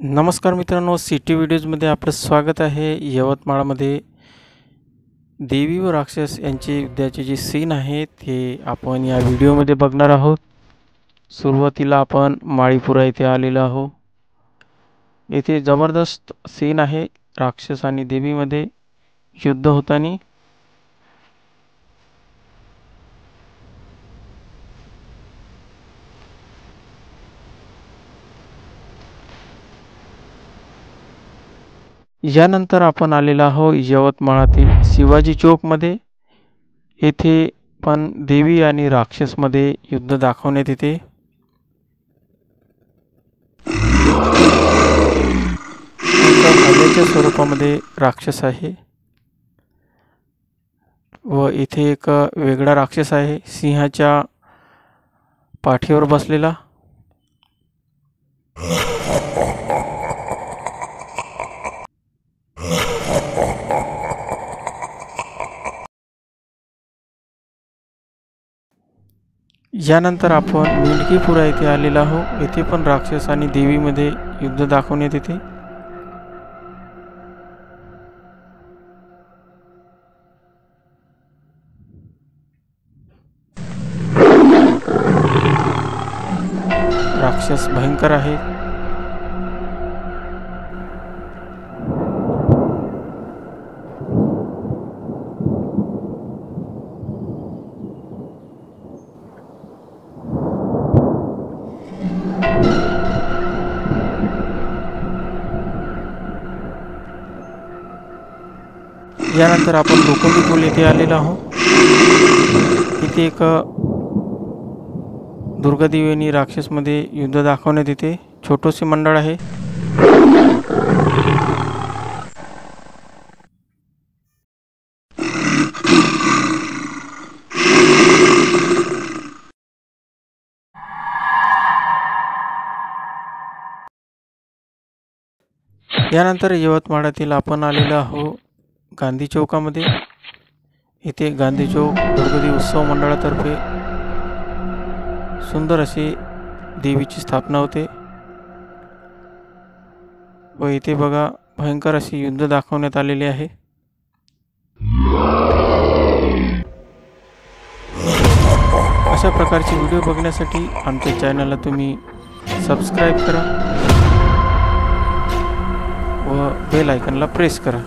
नमस्कार मित्रांनो, सिटी व्हिडिओजमध्ये आपलं स्वागत आहे। यवतमाळमध्ये देवी व राक्षस यांचे युद्धाचे जे सीन आहे ते आपण या व्हिडिओमध्ये बघणार आहोत। सुरुवातीला आपण माळीपुरा येथे आलेलो आहोत। येथे जबरदस्त सीन आहे, राक्षस आणि देवीमध्ये युद्ध होताना। यानंतर आपण आलेलो आहोत यवतमाळातील शिवाजी चौकमध्ये। येथे पण देवी आणि राक्षसमध्ये युद्ध दाखवण्यात येते। भाल्याच्या स्वरूपामध्ये राक्षस आहे व इथे एक वेगळा राक्षस आहे सिंहाच्या पाठीवर बसलेला। यानंतर आपण मिंडकीपुरा येथे आलेलो आहोत। येथे पण राक्षस आणि देवीमध्ये युद्ध दाखवण्यात येते। राक्षस भयंकर आहे। यानंतर आपण लोखंडी पूल येथे आलेलो आहोत। इथे एक दुर्गादेवी आणि राक्षसमध्ये युद्ध दाखवण्यात येते। छोटेसे मंडळ आहे। यानंतर यवतमाळातील आपण आलेलो आहोत गांधी चौकामध्ये। इथे गांधी चौक दुर्गादेवी उत्सव मंडळातर्फे सुंदर अशी देवीची स्थापना होते व इथे बघा भयंकर अशी युद्ध दाखवण्यात आलेले आहे। अशा प्रकारचे व्हिडिओ बघण्यासाठी आमच्या चॅनलला तुम्ही सबस्क्राइब करा व बेल आयकॉनला प्रेस करा।